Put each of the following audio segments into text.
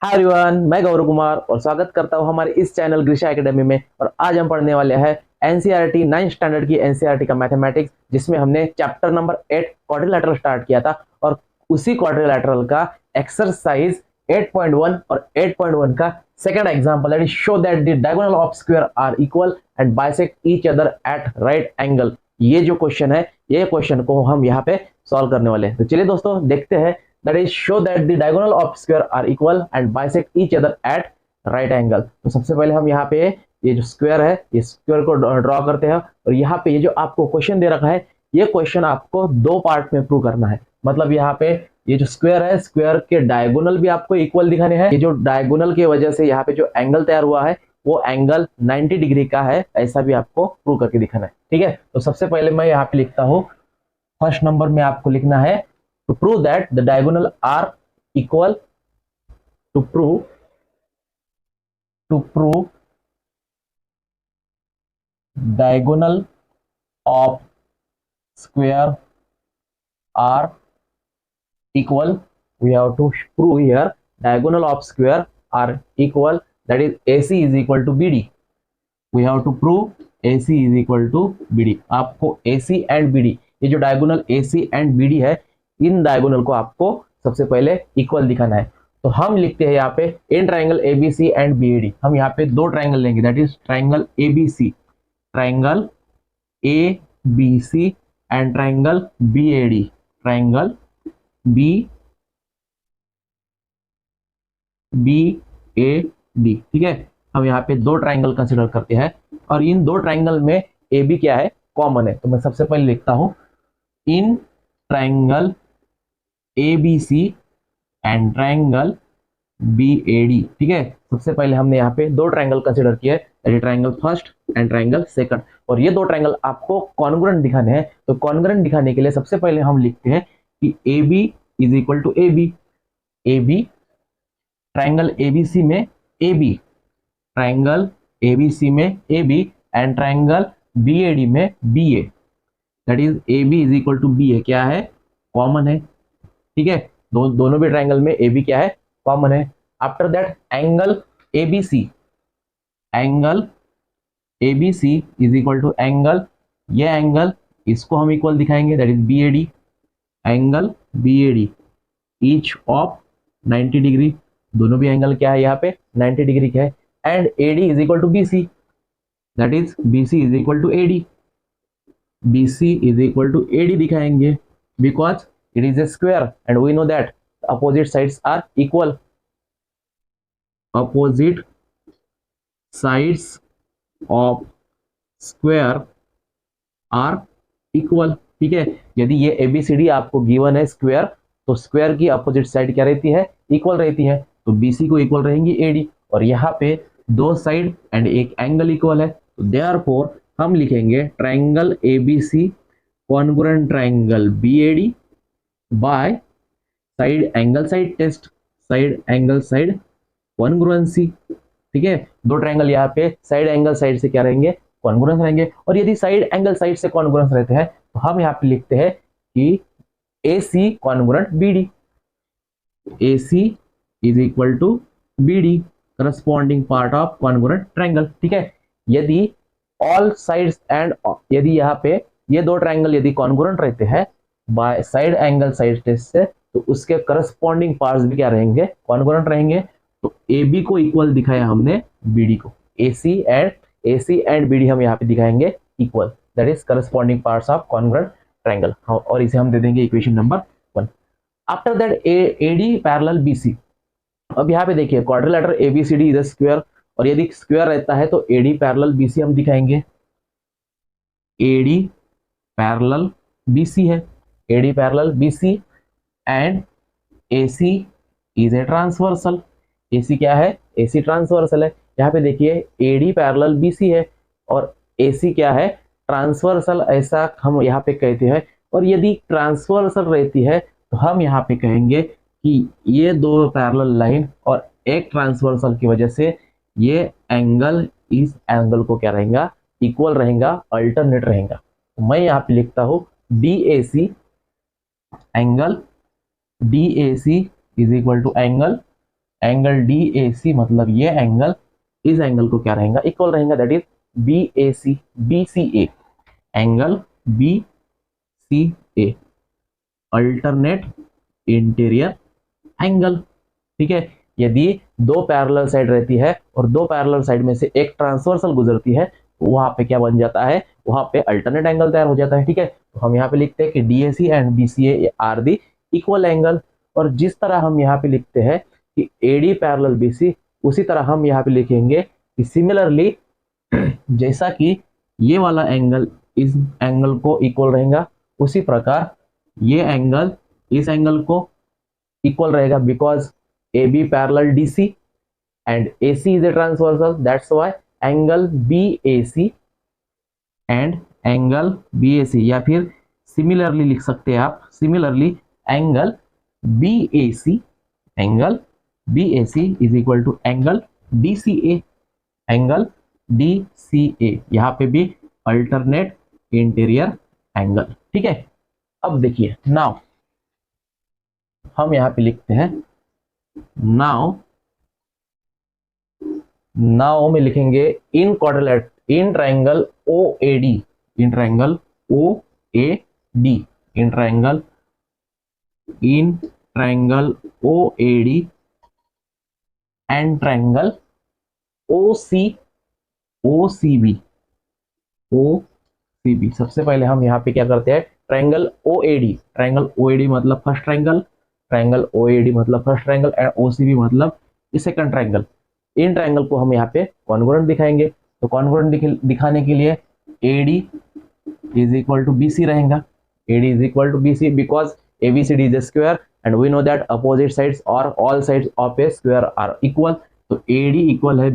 Hi everyone, मैं गौरव कुमार और स्वागत करता हूं हमारे इस चैनल ग्रीशा एकेडमी में। और आज हम पढ़ने वाले हैं एनसीईआरटी 9th स्टैंडर्ड की एनसीईआरटी का मैथमेटिक्स, जिसमें हमने चैप्टर नंबर 8 क्वाड्रिलेटरल स्टार्ट किया था। और उसी क्वाड्रिलेटरल का एक्सरसाइज 8.1 और 8.1 का second example that is show that the diagonal of square are equal and bisect each other at right angle. ये जो क्वेश्चन है, ये क्वेश्चन को हम यहाँ पे सॉल्व करने वाले हैं। तो चलिए दोस्तों देखते हैं। That is show that the diagonal of square are equal and bisect each other at right angle। तो सबसे पहले हम यहाँ पे ये जो स्क्वायर है, ये स्क्वायर को ड्रॉ करते हैं। और यहाँ पे ये जो आपको क्वेश्चन दे रखा है, ये क्वेश्चन आपको दो पार्ट में प्रूव करना है। मतलब यहाँ पे ये जो स्क्वायर है, स्क्वायर के डायगोनल भी आपको इक्वल दिखाने हैं। ये जो डायगोनल की वजह से यहाँ पे जो एंगल तैयार हुआ है वो एंगल 90 डिग्री का है, ऐसा भी आपको प्रूव करके दिखाना है। ठीक है, तो सबसे पहले मैं यहाँ पे लिखता हूँ, फर्स्ट नंबर में आपको लिखना है to prove that the diagonal are equal, to prove diagonal of square are equal, we have to prove here diagonal of square are equal, that is AC is equal to BD। we have to prove AC is equal to BD। आपको AC and BD, ये जो diagonal AC and BD है, इन diagonal को आपको सबसे पहले equal दिखाना है। तो हम लिखते हैं यहाँ पे in triangle ABC and BOD. हम यहाँ पे दो ट्राइंगल लेंगे, that is triangle ABC, triangle ABC and triangle BOD, triangle BOD. ठीक है, हम यहाँ पे दो ट्राइंगल कंसिडर करते हैं और इन दो ट्राइंगल में ए बी क्या है, कॉमन है। तो मैं सबसे पहले लिखता हूं in triangle ABC and triangle BAD। ठीक है, सबसे पहले हमने यहाँ पे दो ट्राइंगल कंसिडर किए, triangle first and triangle second. और ये दो ट्राइंगल आपको कॉन्ग्रुएंट दिखाने हैं। तो कॉन्ग्रुएंट दिखाने के लिए सबसे पहले हम लिखते हैं कि AB is equal to AB, triangle ABC में AB, ट्राइंगल ABC में AB एंड ट्राइंगल BAD में BA, that is AB is equal to BA क्या है, कॉमन है। ठीक है, दोनों भी ट्राइंगल में ए बी क्या है, कॉमन है। After that angle ABC, angle ABC is equal to angle, ये एंगल इसको हम इक्वल दिखाएंगे, that is BAD, angle BAD each of 90 degree. दोनों भी एंगल क्या है यहाँ पे, 90 डिग्री का है। And AD is equal to BC, that is BC is equal to AD, BC is equal to AD दिखाएंगे because it is a square and we know that opposite sides are equal, opposite sides of square are equal। ठीक है, यदि ये ABCD आपको given है square, तो square की opposite side क्या रहती है, इक्वल रहती है। तो BC को इक्वल रहेंगी AD, और यहाँ पे दो साइड एंड एक एंगल इक्वल है। तो देयरफॉर हम लिखेंगे triangle ABC congruent triangle BAD by side angle side test, side angle side congruency. ठीक है, दो ट्राइंगल यहाँ पे साइड एंगल साइड से क्या रहेंगे, कॉन्ग्रुएंस रहेंगे। और यदि साइड एंगल साइड से कॉन्ग्रुएंस रहते हैं तो हम यहाँ पे लिखते हैं कि AC congruent BD, AC is equal to BD corresponding part of congruent triangle. ठीक है, यदि ऑल साइड्स एंड, यदि यहाँ पे ये दो ट्राइंगल यदि कॉन्ग्रुएंट रहते हैं by side angle side test से, तो उसके करस्पॉन्डिंग पार्ट्स भी क्या रहेंगे, कॉन्ग्रुएंट रहेंगे। तो AB को इक्वल दिखाया हमने BD को, AC एंड BD हम यहाँ पे दिखाएंगे equal, that is corresponding parts of congruent triangle. और इसे हम दे देंगे equation number 1। After that AD parallel BC। अब यहाँ पे देखिए quadrilateral ABCD is a square, और यदि स्क्वायर रहता है तो AD पैरेलल BC हम दिखाएंगे, AD पैरेलल BC है, AD parallel BC and AC is a transversal. AC क्या है, AC ट्रांसवर्सल है। यहाँ पे देखिए AD पैरेलल BC है और AC क्या है, ट्रांसवर्सल, ऐसा हम यहाँ पे कहते हैं। और यदि ट्रांसवर्सल रहती है तो हम यहाँ पे कहेंगे कि ये दो पैरेलल लाइन और एक ट्रांसवर्सल की वजह से ये एंगल इस एंगल को क्या रहेगा, इक्वल रहेगा, अल्टरनेट रहेगा। तो मैं यहाँ पे लिखता हूँ DAC angle DAC is equal to angle angle DAC मतलब ये एंगल इस एंगल को क्या रहेगा, इक्वल रहेगा, that is BAC BCA, angle BCA alternate interior angle. ठीक है, यदि दो पैरेलल साइड रहती है और दो पैरेलल साइड में से एक ट्रांसवर्सल गुजरती है तो वहां पे क्या बन जाता है, वहां पे अल्टरनेट एंगल तैयार हो जाता है। ठीक है, तो हम यहाँ पे लिखते हैं कि DAC and BCA are the equal angle. और जिस तरह हम यहाँ पे लिखते हैं कि AD पैरेलल BC, उसी तरह हम यहाँ पे लिखेंगे कि सिमिलरली जैसा कि ये वाला एंगल इस एंगल को इक्वल रहेगा, उसी प्रकार ये एंगल इस एंगल को इक्वल रहेगा, because AB parallel DC and AC is a transversal, that's why angle BAC and angle BAC, या फिर सिमिलरली लिख सकते हैं आप, similarly angle BAC is equal to angle DCA, angle DCA, यहाँ पे भी अल्टरनेट इंटीरियर एंगल। ठीक है, अब देखिए नाउ हम यहाँ पे लिखते हैं, नाउ में लिखेंगे in quadrilateral in triangle OAD, in triangle OAD, in triangle OAD and triangle OCB। सबसे पहले हम यहाँ पे क्या करते हैं, ट्रायंगल OAD मतलब फर्स्ट ट्रायंगल, एंड OCB मतलब सेकंड ट्रायंगल। इन ट्रायंगल को हम यहाँ पे कॉन्ग्रुएंट दिखाएंगे, तो कॉन्ग्रुएंट दिखाने के लिए AD is equal to BC रहेगा, AD is equal to BC because ABCD is a square and we know that opposite sides or all sides of a square are equal। तो AD equal है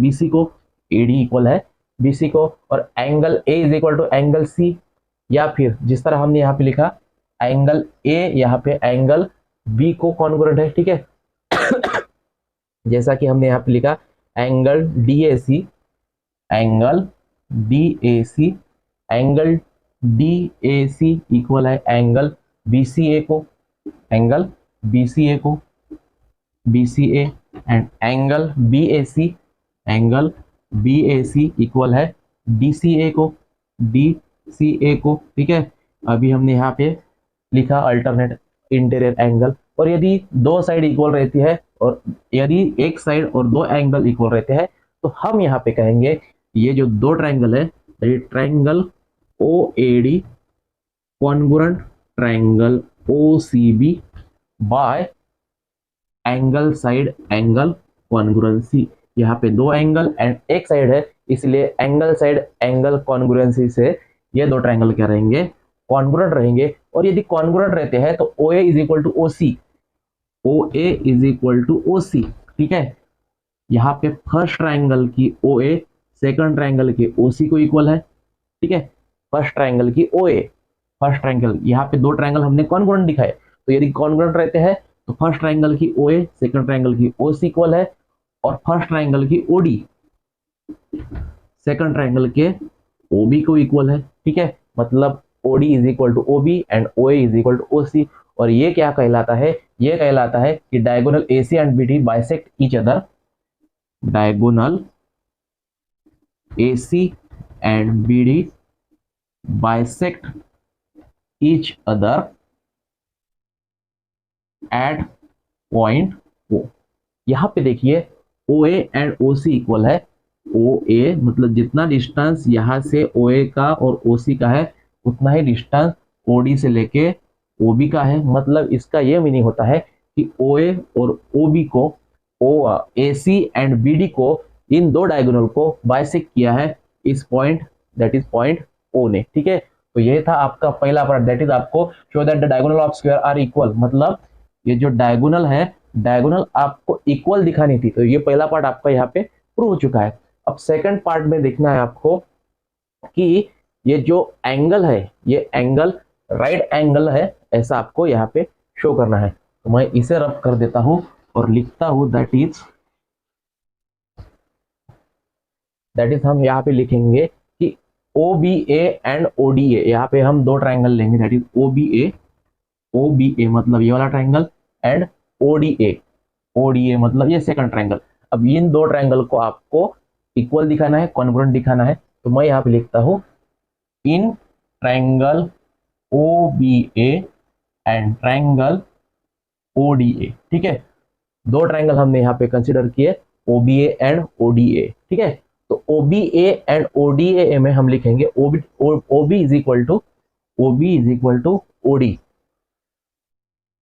BC को, और angle A is equal to angle C, या फिर जिस तरह हमने यहाँ पे लिखा एंगल A यहाँ पे एंगल B को कॉन्ग्रुएंट है। ठीक है, जैसा कि हमने यहाँ पे लिखा एंगल DAC इक्वल है एंगल BCA को, एंड एंगल BAC इक्वल है DCA को। ठीक है, अभी हमने यहाँ पे लिखा अल्टरनेट इंटीरियर एंगल। और यदि दो साइड इक्वल रहती है और यदि एक साइड और दो एंगल इक्वल रहते हैं तो हम यहाँ पे कहेंगे ये जो दो ट्रायंगल है, triangle OAD congruent triangle OCB bye angle side angle congruency. यहाँ पे दो एंगल एंड एक साइड है, इसलिए एंगल साइड एंगल कॉन्ग्रुएंसी से ये दो ट्रायंगल क्या रहेंगे, कॉन्ग्रुएंट रहेंगे। और यदि कॉन्ग्रुएंट रहते हैं तो OA is equal to OC। ठीक है, यहाँ पे फर्स्ट ट्रायंगल की OA सेकंड ट्रायंगल के OC को इक्वल है। ठीक है, फर्स्ट ट्रायंगल की OA, यहाँ पे दो ट्रायंगल हमने कॉन्ग्रुएंट दिखाए, तो यदि कॉन्ग्रुएंट रहते हैं तो फर्स्ट ट्रायंगल की OA सेकंड ट्रायंगल की OC इक्वल है, और फर्स्ट ट्रायंगल की OD सेकंड ट्रायंगल के OB को इक्वल है। ठीक है, मतलब OD is equal to OB and OA is equal to OC। और ये क्या कहलाता है, ये कहलाता है कि diagonal AC and BD bisect each other, diagonal AC and BD bisect each other eight point O। यहाँ पे देखिए OA एंड OC इक्वल है, OA मतलब जितना डिस्टेंस यहाँ से OA का और OC का है उतना ही डिस्टेंस OD से लेके OB का है। मतलब इसका ये मीनिंग होता है कि OA और OB को AC एंड BD को इन दो डायगोनल को बाइसेक्ट किया है इस point, that is point O ने। ठीक है, तो ये था आपका पहला पार्ट, दैट इज आपको show that the diagonal of square are equal, मतलब ये जो डायगोनल है, डायगोनल आपको इक्वल दिखानी थी। तो ये पहला पार्ट आपका यहाँ पे प्रूव हो चुका है। अब सेकंड पार्ट में देखना है आपको कि ये जो एंगल है, ये एंगल राइट एंगल है, ऐसा आपको यहाँ पे शो करना है। तो मैं इसे रब कर देता हूं और लिखता हूं दैट इज हम यहाँ पे लिखेंगे कि OBA एंड ODA, यहाँ पे हम दो ट्रायंगल लेंगे, दैट इज OBA मतलब ये वाला ट्रायंगल एंड ODA ODA मतलब ये सेकंड ट्रायंगल। अब इन दो ट्रायंगल को आपको इक्वल दिखाना है, कॉन्ग्रुएंट दिखाना है, तो मैं यहाँ पे लिखता हूँ in triangle OBA and triangle ODA। ठीक है, दो ट्रायंगल हमने यहाँ पे कंसिडर किए, OBA एंड ODA। ठीक है, तो OBA एंड ODA में हम लिखेंगे OB is equal to OD,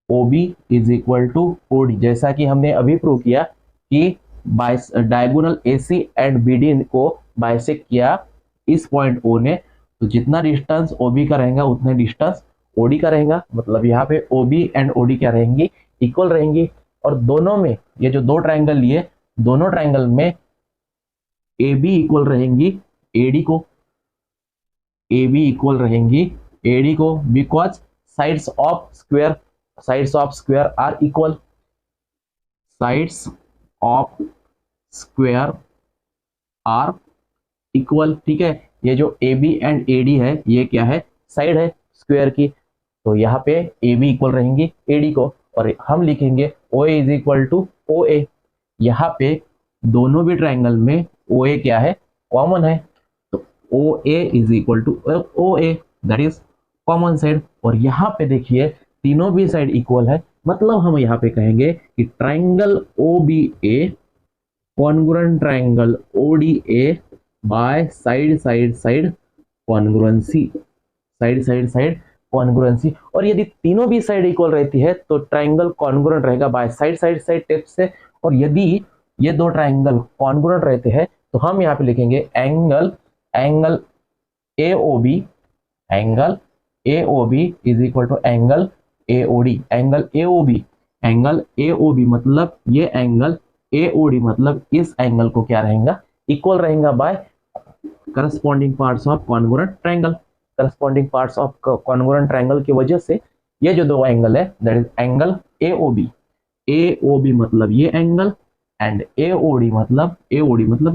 OB is equal to OD। जैसा कि हमने अभी प्रूव किया कि डायगोनल AC एंड BD को बाइसेक्ट किया इस पॉइंट O ने, तो जितना डिस्टेंस OB का रहेगा उतना डिस्टेंस OD का रहेगा। मतलब यहाँ पे OB एंड OD क्या रहेंगी, इक्वल रहेंगी। और दोनों में ये जो दो ट्रायंगल लिए, दोनों ट्रायंगल में AB इक्वल रहेंगी AD को, AB इक्वल रहेंगी AD को, because sides of square are equal, sides of square are equal. ठीक है, ये जो AB एंड AD है ये क्या है, साइड है स्क्वायर की, तो यहाँ पे AB इक्वल रहेंगी AD को, और हम लिखेंगे OA is equal to OA। यहाँ पे दोनों भी ट्रायंगल में OA क्या है, कॉमन है, तो OA is equal to OA, that is common side. और यहाँ पे देखिए तीनों भी साइड इक्वल है, मतलब हम यहाँ पे कहेंगे कि triangle OBA congruent triangle ODA by side congruency, side congruency. और यदि तीनों भी साइड इक्वल रहती है तो ट्रायंगल कॉन्ग्रुएंट रहेगा बाय साइड टेप से। और यदि ये दो ट्रायंगल कॉन्ग्रुएंट रहते हैं तो हम यहाँ पे लिखेंगे angle AOB is equal to angle AOD। Angle AOB मतलब ये एंगल, AOD मतलब इस एंगल को क्या रहेगा, इक्वल रहेगा by corresponding parts of congruent triangle. Corresponding parts of congruent triangle की वजह से ये जो दो एंगल है दैट इज एंगल AOB मतलब ये एंगल एंड AOD मतलब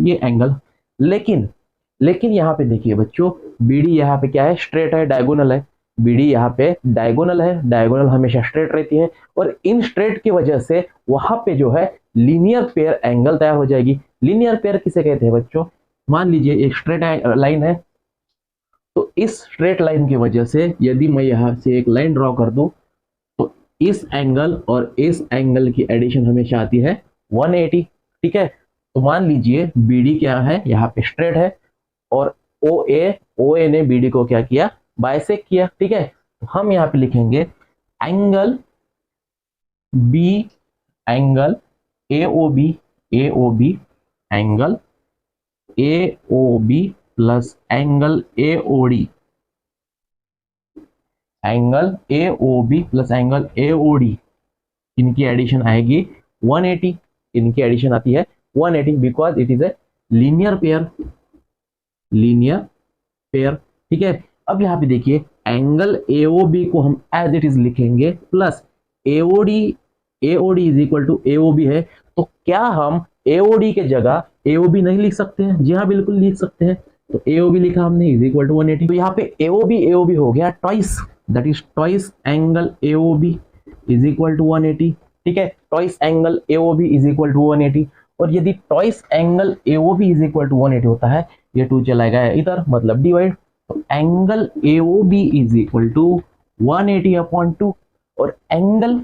ये एंगल। लेकिन यहाँ पे देखिए बच्चों, BD यहाँ पे क्या है, स्ट्रेट है, डायगोनल है। BD यहाँ पे डायगोनल है, डायगोनल हमेशा स्ट्रेट रहती है, और इन स्ट्रेट की वजह से वहां पे जो है लीनियर पेयर एंगल तैयार हो जाएगी। लीनियर पेयर किसे कहते हैं बच्चों, मान लीजिए एक स्ट्रेट लाइन है, तो इस स्ट्रेट लाइन की वजह से यदि मैं यहाँ से एक लाइन ड्रॉ कर दूं तो इस एंगल और इस एंगल की एडिशन हमेशा आती है 180। ठीक है, तो मान लीजिए BD क्या है, यहाँ पे स्ट्रेट है, और OA ने BD को क्या किया, बाइसेक्ट किया। ठीक है, तो हम यहाँ पे लिखेंगे angle AOB angle AOB plus angle AOD, इनकी एडिशन आएगी 180, इनकी एडिशन आती है 180 because it is a linear pair. ठीक है, अब यहाँ पे देखिए एंगल AOB को हम एज इट इज लिखेंगे plus AOD is equal to AOB है, तो क्या हम AOD के जगह AOB नहीं लिख सकते हैं? जी हाँ, बिल्कुल लिख सकते हैं। तो AOB लिखा हमने इज इक्वल टू 180, तो यहाँ पे AOB हो गया twice, that is twice angle AOB is equal to 180। ठीक है, twice angle AOB is equal to 180, और यदि twice angle AOB is equal to 180 होता है, ये 2 चला गया इधर, मतलब डिवाइड, तो angle AOB is equal to 180 upon 2, और angle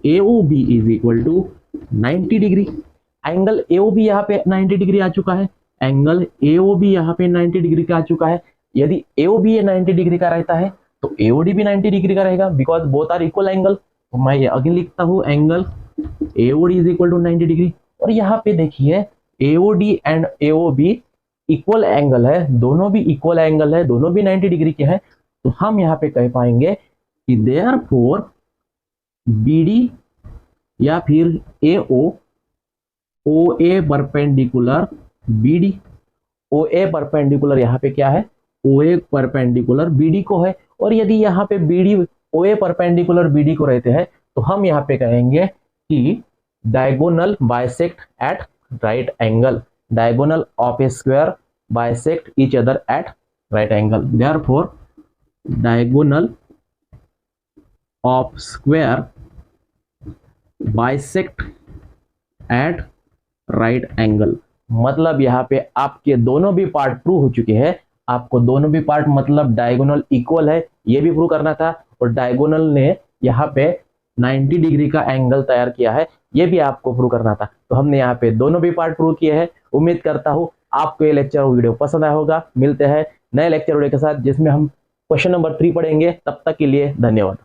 AOB is equal to 90 degree. Angle AOB यहाँ पे 90 डिग्री आ चुका है, एंगल AOB यहाँ पे 90 डिग्री का आ चुका है। यदि AOB ये 90 डिग्री का रहता है तो AOD भी 90 डिग्री का रहेगा, because both are equal angle. तो मैं ये अगेन लिखता हूँ angle AOD is equal to 90 degree, और यहाँ पे देखिए AOD and AOB equal angle है, दोनों भी इक्वल एंगल है, दोनों भी 90 डिग्री के हैं। तो हम यहाँ पे कह पाएंगे कि देयरफॉर BD या फिर OA perpendicular BD, OA perpendicular यहाँ पे क्या है, OA परपेंडिकुलर BD को है। और यदि यहाँ पे BD OA परपेंडिकुलर BD को रहते हैं तो हम यहाँ पे कहेंगे कि diagonal bisect at right angle, diagonal of a square bisect each other at right angle, therefore diagonal of square bisect at right angle. मतलब यहाँ पे आपके दोनों भी पार्ट प्रूव हो चुके हैं। आपको दोनों भी पार्ट मतलब डायगोनल इक्वल है ये भी प्रूव करना था, और डायगोनल ने यहाँ पे 90 डिग्री का एंगल तैयार किया है ये भी आपको प्रूव करना था। तो हमने यहाँ पे दोनों भी पार्ट प्रूव किए हैं। उम्मीद करता हूँ आपको ये लेक्चर वीडियो पसंद आया होगा। मिलते हैं नए लेक्चर वीडियो के साथ जिसमें हम क्वेश्चन नंबर 3 पढ़ेंगे। तब तक के लिए धन्यवाद।